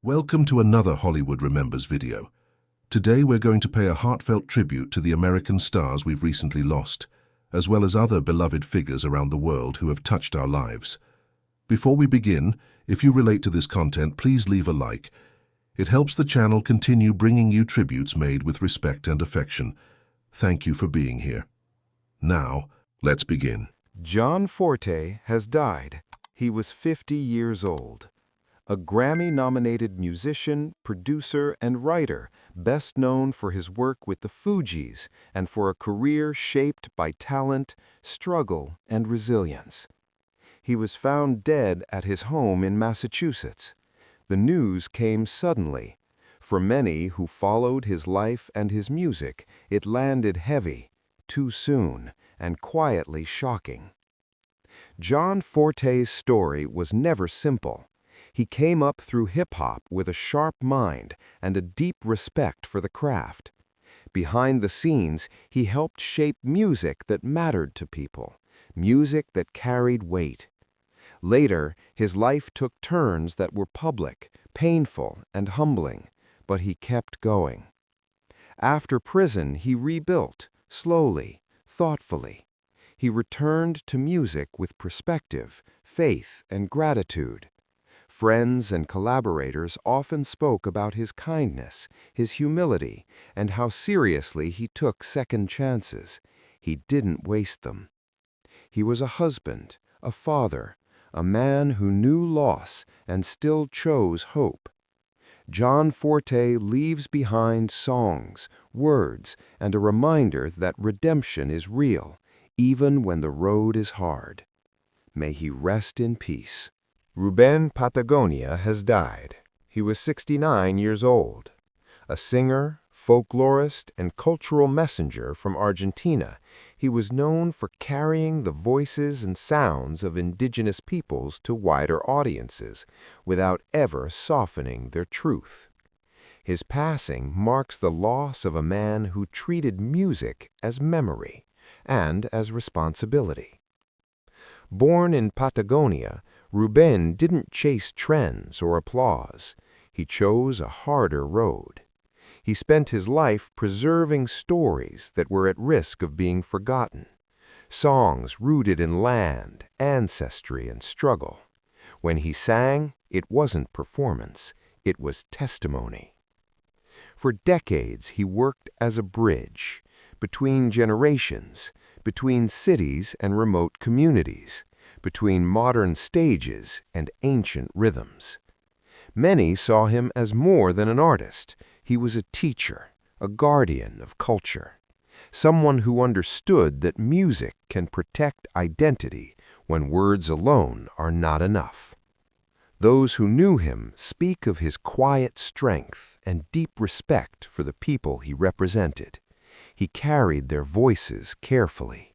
Welcome to another Hollywood Remembers video. Today we're going to pay a heartfelt tribute to the American stars we've recently lost, as well as other beloved figures around the world who have touched our lives. Before we begin, if you relate to this content, please leave a like. It helps the channel continue bringing you tributes made with respect and affection. Thank you for being here. Now, let's begin. John Forté has died. He was 50 years old. A Grammy-nominated musician, producer, and writer, best known for his work with the Fugees and for a career shaped by talent, struggle, and resilience. He was found dead at his home in Massachusetts. The news came suddenly. For many who followed his life and his music, it landed heavy, too soon, and quietly shocking. John Forté's story was never simple. He came up through hip-hop with a sharp mind and a deep respect for the craft. Behind the scenes, he helped shape music that mattered to people, music that carried weight. Later, his life took turns that were public, painful, and humbling, but he kept going. After prison, he rebuilt, slowly, thoughtfully. He returned to music with perspective, faith, and gratitude. Friends and collaborators often spoke about his kindness, his humility, and how seriously he took second chances. He didn't waste them. He was a husband, a father, a man who knew loss and still chose hope. John Forté leaves behind songs, words, and a reminder that redemption is real, even when the road is hard. May he rest in peace. Rubén Patagonia has died. He was 69 years old. A singer, folklorist, and cultural messenger from Argentina, he was known for carrying the voices and sounds of indigenous peoples to wider audiences without ever softening their truth. His passing marks the loss of a man who treated music as memory and as responsibility. Born in Patagonia, Ruben didn't chase trends or applause. He chose a harder road. He spent his life preserving stories that were at risk of being forgotten, songs rooted in land, ancestry, and struggle. When he sang, it wasn't performance, it was testimony. For decades, he worked as a bridge between generations, between cities and remote communities, between modern stages and ancient rhythms. Many saw him as more than an artist. He was a teacher, a guardian of culture, someone who understood that music can protect identity when words alone are not enough. Those who knew him speak of his quiet strength and deep respect for the people he represented. He carried their voices carefully.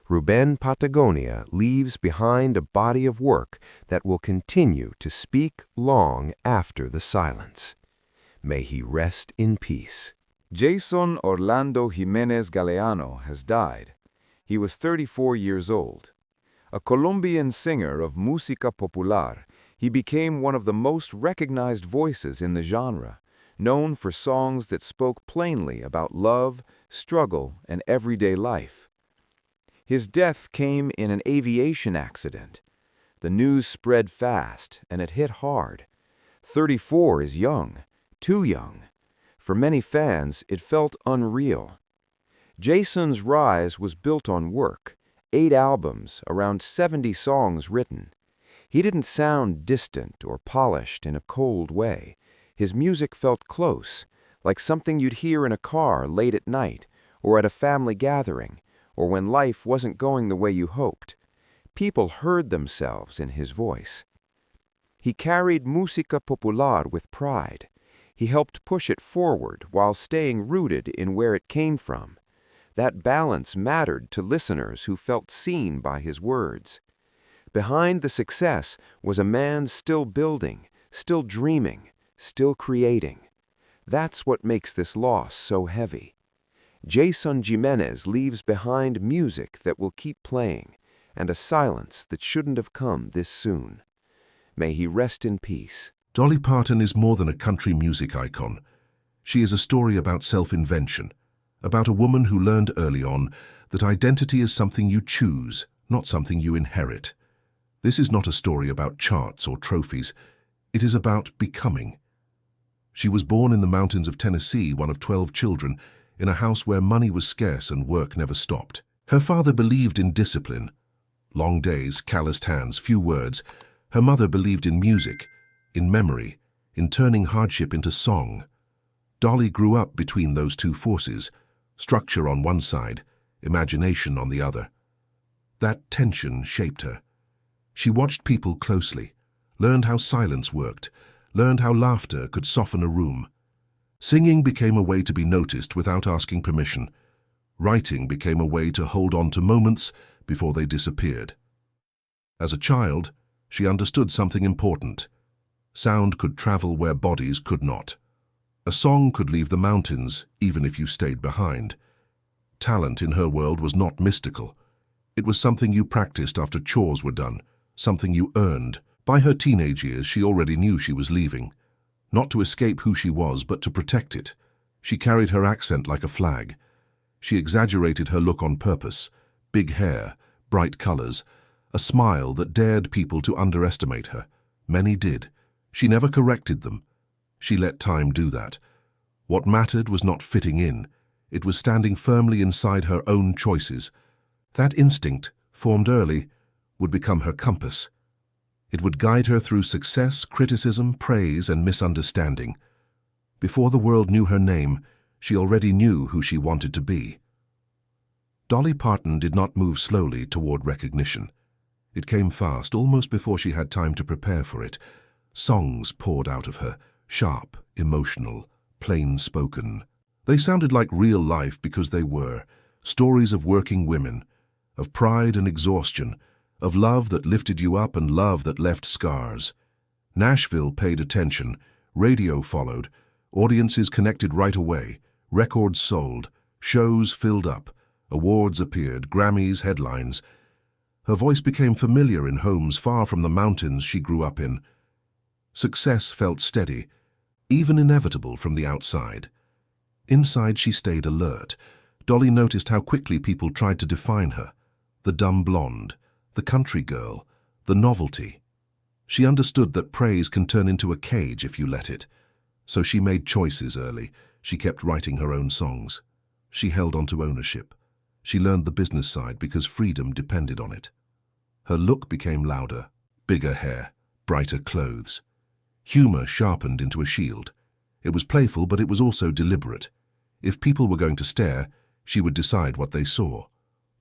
Rubén Patagonia leaves behind a body of work that will continue to speak long after the silence. May he rest in peace. Yeison Jiménez Galeano has died. He was 34 years old. A Colombian singer of música popular, he became one of the most recognized voices in the genre, known for songs that spoke plainly about love, struggle, and everyday life. His death came in an aviation accident. The news spread fast, and it hit hard. 34 is young, too young. For many fans, it felt unreal. Yeison's rise was built on work, 8 albums, around 70 songs written. He didn't sound distant or polished in a cold way. His music felt close, like something you'd hear in a car late at night, or at a family gathering, or when life wasn't going the way you hoped. People heard themselves in his voice. He carried música popular with pride. He helped push it forward while staying rooted in where it came from. That balance mattered to listeners who felt seen by his words. Behind the success was a man still building, still dreaming, still creating. That's what makes this loss so heavy. Yeison Jiménez leaves behind music that will keep playing, and a silence that shouldn't have come this soon. May he rest in peace. Dolly Parton is more than a country music icon. She is a story about self-invention, about a woman who learned early on that identity is something you choose, not something you inherit. This is not a story about charts or trophies. It is about becoming. She was born in the mountains of Tennessee, one of 12 children, in a house where money was scarce and work never stopped. Her father believed in discipline. Long days, calloused hands, few words. Her mother believed in music, in memory, in turning hardship into song. Dolly grew up between those two forces, structure on one side, imagination on the other. That tension shaped her. She watched people closely, learned how silence worked, learned how laughter could soften a room. Singing became a way to be noticed without asking permission. Writing became a way to hold on to moments before they disappeared. As a child, she understood something important. Sound could travel where bodies could not. A song could leave the mountains, even if you stayed behind. Talent in her world was not mystical. It was something you practiced after chores were done, something you earned. By her teenage years, she already knew she was leaving. Not to escape who she was, but to protect it. She carried her accent like a flag. She exaggerated her look on purpose. Big hair, bright colors, a smile that dared people to underestimate her. Many did. She never corrected them. She let time do that. What mattered was not fitting in. It was standing firmly inside her own choices. That instinct, formed early, would become her compass. It would guide her through success, criticism, praise, and misunderstanding. Before the world knew her name, she already knew who she wanted to be. Dolly Parton did not move slowly toward recognition. It came fast, almost before she had time to prepare for it. Songs poured out of her, sharp, emotional, plain-spoken. They sounded like real life because they were. Stories of working women, of pride and exhaustion, of love that lifted you up and love that left scars. Nashville paid attention, radio followed, audiences connected right away, records sold, shows filled up, awards appeared, Grammys, headlines. Her voice became familiar in homes far from the mountains she grew up in. Success felt steady, even inevitable from the outside. Inside she stayed alert. Dolly noticed how quickly people tried to define her. The dumb blonde, the country girl, the novelty. She understood that praise can turn into a cage if you let it. So she made choices early. She kept writing her own songs. She held on to ownership. She learned the business side because freedom depended on it. Her look became louder, bigger hair, brighter clothes. Humor sharpened into a shield. It was playful, but it was also deliberate. If people were going to stare, she would decide what they saw.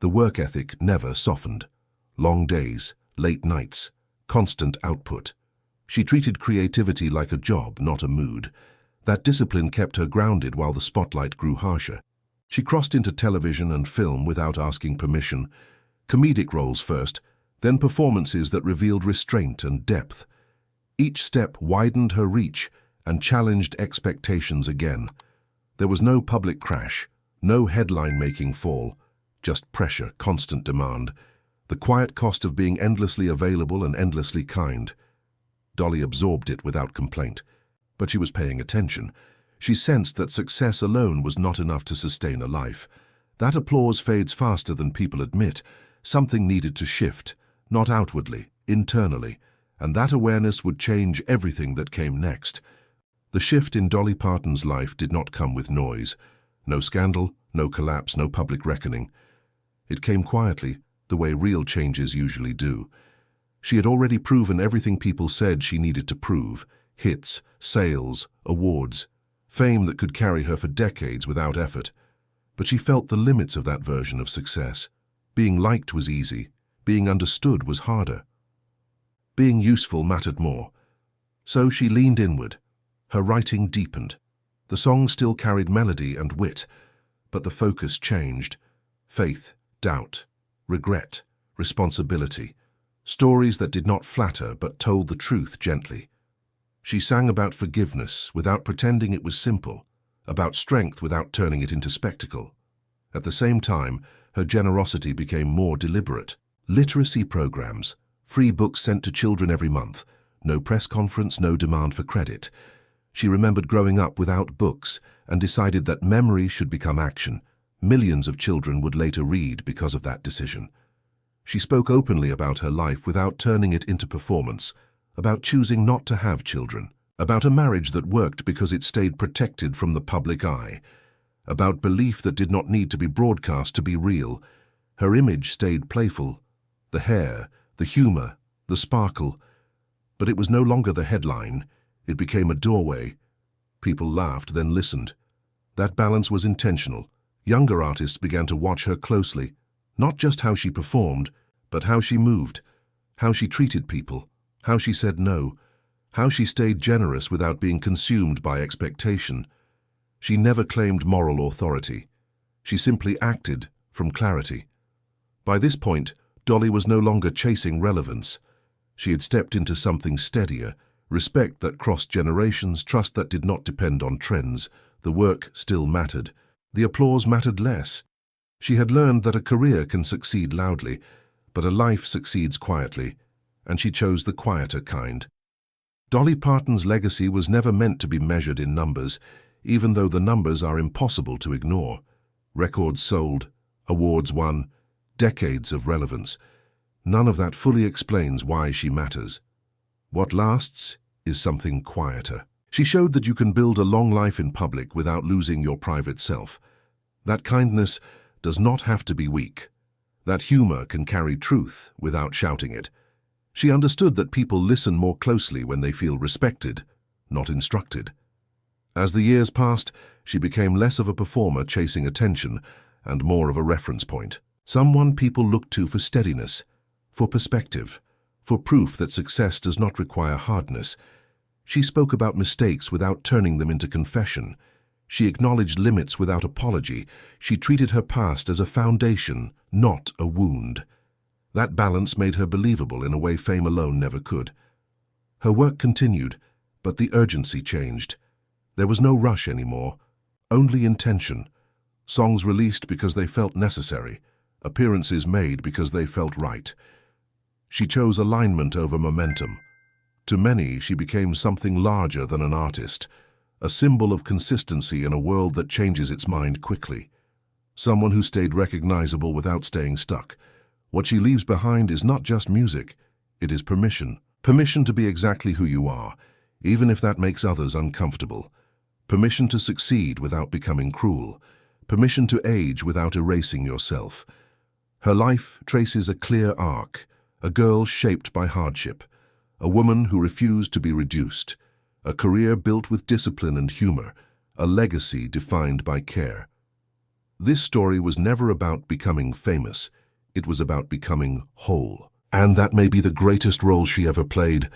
The work ethic never softened. Long days, late nights, constant output. She treated creativity like a job, not a mood. That discipline kept her grounded while the spotlight grew harsher. She crossed into television and film without asking permission. Comedic roles first, then performances that revealed restraint and depth. Each step widened her reach and challenged expectations again. There was no public crash, no headline-making fall, just pressure, constant demand, the quiet cost of being endlessly available and endlessly kind. Dolly absorbed it without complaint, but she was paying attention. She sensed that success alone was not enough to sustain a life. That applause fades faster than people admit. Something needed to shift, not outwardly, internally, and that awareness would change everything that came next. The shift in Dolly Parton's life did not come with noise. No scandal, no collapse, no public reckoning. It came quietly, the way real changes usually do. She had already proven everything people said she needed to prove. Hits, sales, awards, fame that could carry her for decades without effort. But she felt the limits of that version of success. Being liked was easy. Being understood was harder. Being useful mattered more. So she leaned inward. Her writing deepened. The song still carried melody and wit, but the focus changed. Faith, doubt, regret, responsibility. Stories that did not flatter but told the truth gently. She sang about forgiveness without pretending it was simple, about strength without turning it into spectacle. At the same time, her generosity became more deliberate. Literacy programs, free books sent to children every month, No press conference, no demand for credit. She remembered growing up without books and decided that memory should become action. Millions of children would later read because of that decision. She spoke openly about her life without turning it into performance, about choosing not to have children, about a marriage that worked because it stayed protected from the public eye, about belief that did not need to be broadcast to be real. Her image stayed playful, the hair, the humor, the sparkle, but it was no longer the headline. It became a doorway. People laughed, then listened. That balance was intentional. Younger artists began to watch her closely, not just how she performed, but how she moved, how she treated people, how she said no, how she stayed generous without being consumed by expectation. She never claimed moral authority. She simply acted from clarity. By this point, Dolly was no longer chasing relevance. She had stepped into something steadier, respect that crossed generations, trust that did not depend on trends. The work still mattered. The applause mattered less. She had learned that a career can succeed loudly, but a life succeeds quietly, and she chose the quieter kind. Dolly Parton's legacy was never meant to be measured in numbers, even though the numbers are impossible to ignore. Records sold, awards won, decades of relevance. None of that fully explains why she matters. What lasts is something quieter. She showed that you can build a long life in public without losing your private self. That kindness does not have to be weak. That humor can carry truth without shouting it. She understood that people listen more closely when they feel respected, not instructed. As the years passed, she became less of a performer chasing attention and more of a reference point. Someone people looked to for steadiness, for perspective, for proof that success does not require hardness. She spoke about mistakes without turning them into confession. She acknowledged limits without apology. She treated her past as a foundation, not a wound. That balance made her believable in a way fame alone never could. Her work continued, but the urgency changed. There was no rush anymore, only intention. Songs released because they felt necessary, appearances made because they felt right. She chose alignment over momentum. To many, she became something larger than an artist, a symbol of consistency in a world that changes its mind quickly. Someone who stayed recognizable without staying stuck. What she leaves behind is not just music, it is permission. Permission to be exactly who you are, even if that makes others uncomfortable. Permission to succeed without becoming cruel. Permission to age without erasing yourself. Her life traces a clear arc, a girl shaped by hardship, a woman who refused to be reduced, a career built with discipline and humor, a legacy defined by care. This story was never about becoming famous, it was about becoming whole. And that may be the greatest role she ever played,